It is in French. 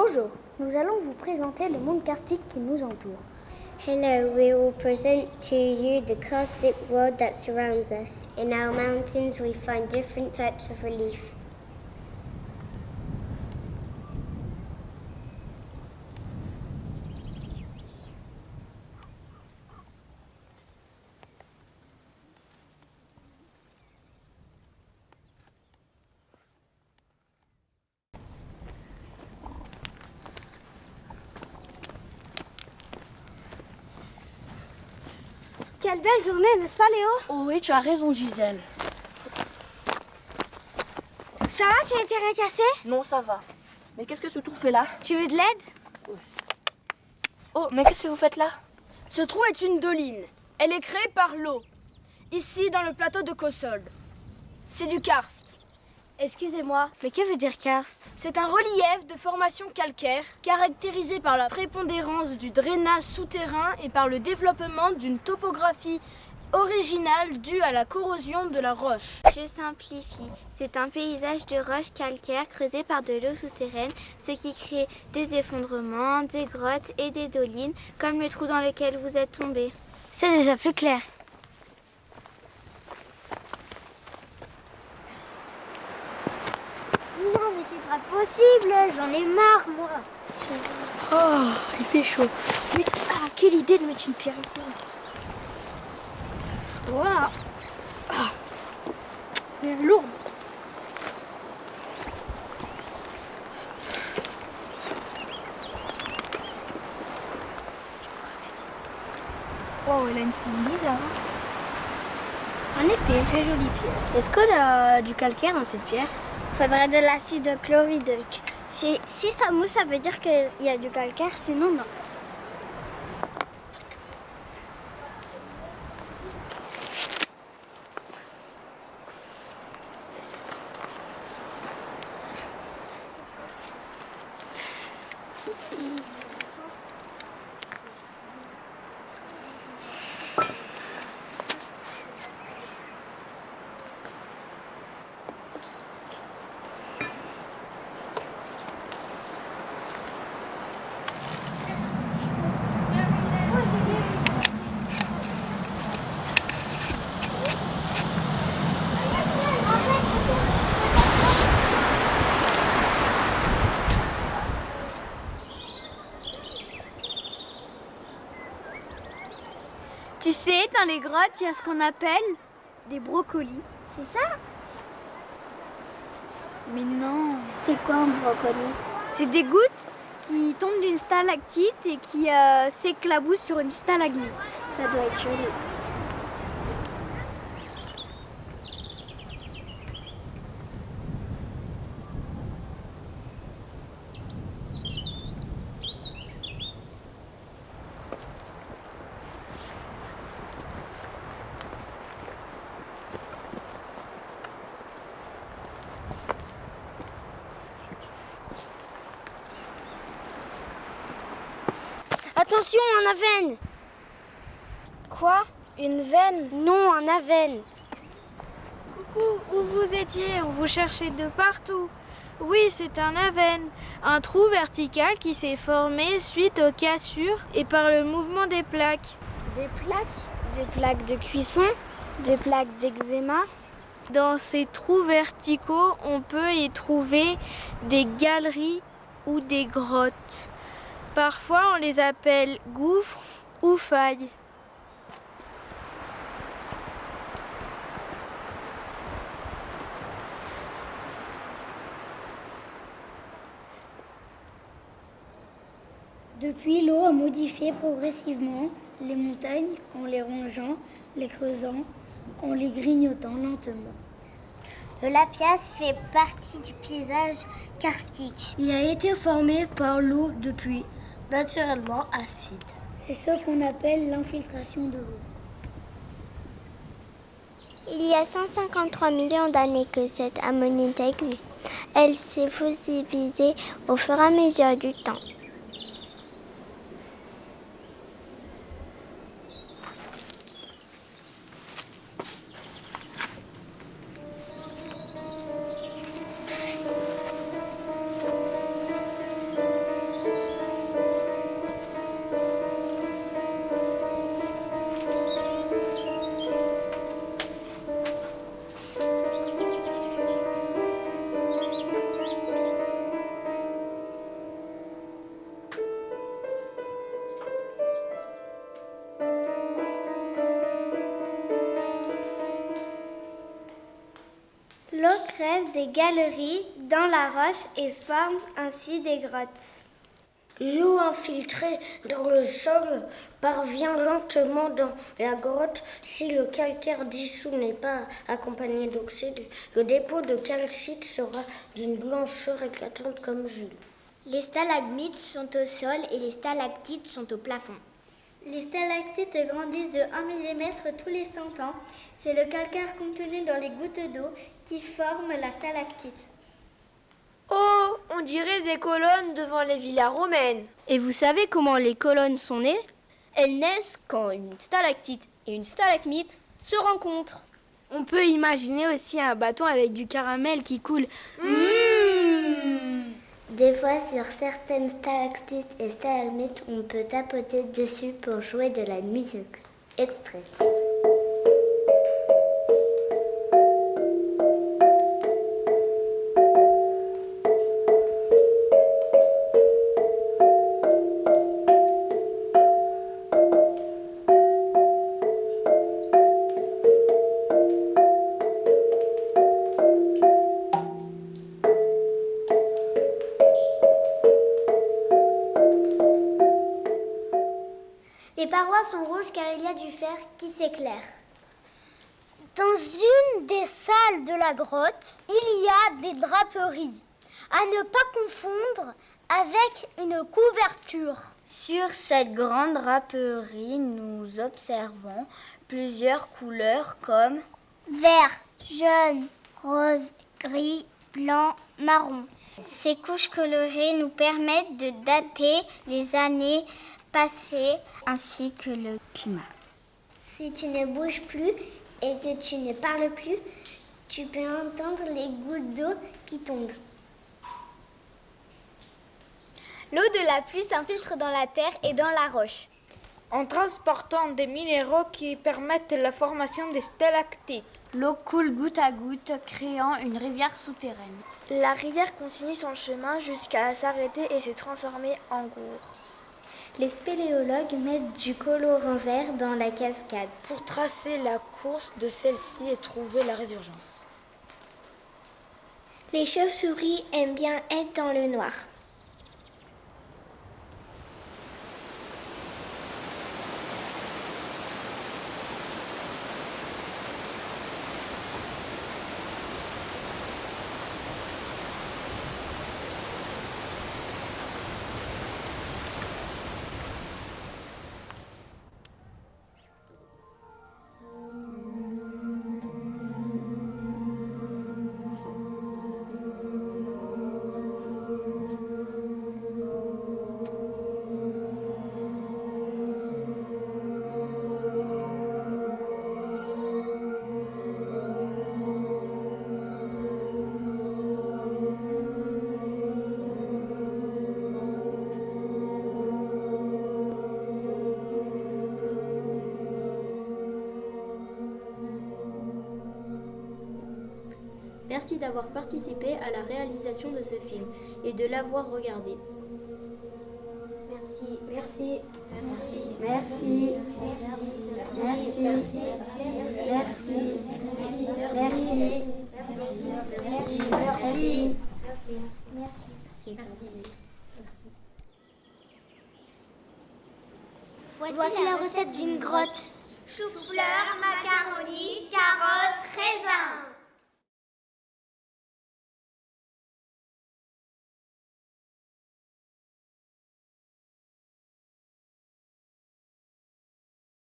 Bonjour, nous allons vous présenter le monde karstique qui nous entoure. Hello, we will present to you the karstic world that surrounds us. In our mountains, we find different types of relief. Quelle belle journée, n'est-ce pas Léo? Oh oui, tu as raison Gisèle. Ça va, tu as été rien cassé? Non, ça va. Mais qu'est-ce que ce trou fait là? Tu veux de l'aide? Oh, mais qu'est-ce que vous faites là? Ce trou est une doline. Elle est créée par l'eau. Ici, dans le plateau de Kosold. C'est du karst. Excusez-moi, mais que veut dire karst? C'est un relief de formation calcaire caractérisé par la prépondérance du drainage souterrain et par le développement d'une topographie originale due à la corrosion de la roche. Je simplifie. C'est un paysage de roches calcaires creusées par de l'eau souterraine, ce qui crée des effondrements, des grottes et des dolines, comme le trou dans lequel vous êtes tombé. C'est déjà plus clair. Non mais c'est pas possible, j'en ai marre moi. Oh, il fait chaud. Mais quelle idée de mettre une pierre ici. Waouh. Mais lourde. Oh, elle a une forme bizarre. En effet, très jolie pierre. Est-ce qu'il y a du calcaire dans cette pierre? Faudrait de l'acide chlorhydrique. Si ça mousse, ça veut dire qu'il y a du calcaire, sinon non. Tu sais, dans les grottes, il y a ce qu'on appelle des brocolis. C'est ça? Mais non. C'est quoi un brocoli? C'est des gouttes qui tombent d'une stalactite et qui s'éclaboussent sur une stalagmite. Ça doit être joli. Attention, un avenne! Quoi? Une veine? Non, un avenne. Coucou, où vous étiez? On vous cherchait de partout. Oui, c'est un avenne, un trou vertical qui s'est formé suite aux cassures et par le mouvement des plaques. Des plaques? Des plaques de cuisson? Des plaques d'eczéma? Dans ces trous verticaux, on peut y trouver des galeries ou des grottes. Parfois, on les appelle gouffres ou failles. Depuis, l'eau a modifié progressivement les montagnes en les rongeant, les creusant, en les grignotant lentement. Le lapiaz fait partie du paysage karstique. Il a été formé par l'eau de pluie, naturellement acide. C'est ce qu'on appelle l'infiltration de l'eau. Il y a 153 millions d'années que cette ammonite existe. Elle s'est fossilisée au fur et à mesure du temps. creusent des galeries dans la roche et forment ainsi des grottes. L'eau infiltrée dans le sol parvient lentement dans la grotte. Si le calcaire dissous n'est pas accompagné d'oxyde, le dépôt de calcite sera d'une blancheur éclatante comme Jules. Les stalagmites sont au sol et les stalactites sont au plafond. Les stalactites grandissent de 1 mm tous les 100 ans. C'est le calcaire contenu dans les gouttes d'eau qui forme la stalactite. Oh, on dirait des colonnes devant les villas romaines. Et vous savez comment les colonnes sont nées? Elles naissent quand une stalactite et une stalagmite se rencontrent. On peut imaginer aussi un bâton avec du caramel qui coule. Des fois, sur certaines stalactites et stalagmites, on peut tapoter dessus pour jouer de la musique. Extrait. Les parois sont rouges car il y a du fer qui s'éclaire. Dans une des salles de la grotte, il y a des draperies, à ne pas confondre avec une couverture. Sur cette grande draperie, nous observons plusieurs couleurs comme Vert, jaune, rose, gris, blanc, marron. Ces couches colorées nous permettent de dater les années passées ainsi que le climat. Si tu ne bouges plus et que tu ne parles plus, tu peux entendre les gouttes d'eau qui tombent. L'eau de la pluie s'infiltre dans la terre et dans la roche. En transportant des minéraux qui permettent la formation des stalactites. L'eau coule goutte à goutte, créant une rivière souterraine. La rivière continue son chemin jusqu'à s'arrêter et se transformer en cours. Les spéléologues mettent du colorant vert dans la cascade Pour tracer la course de celle-ci et trouver la résurgence. Les chauves-souris aiment bien être dans le noir. Merci d'avoir participé à la réalisation de ce film et de l'avoir regardé. Merci, merci, merci, merci, merci, merci, merci, merci, merci. Voici la recette d'une grotte. Chou-fleur, macaroni, carottes.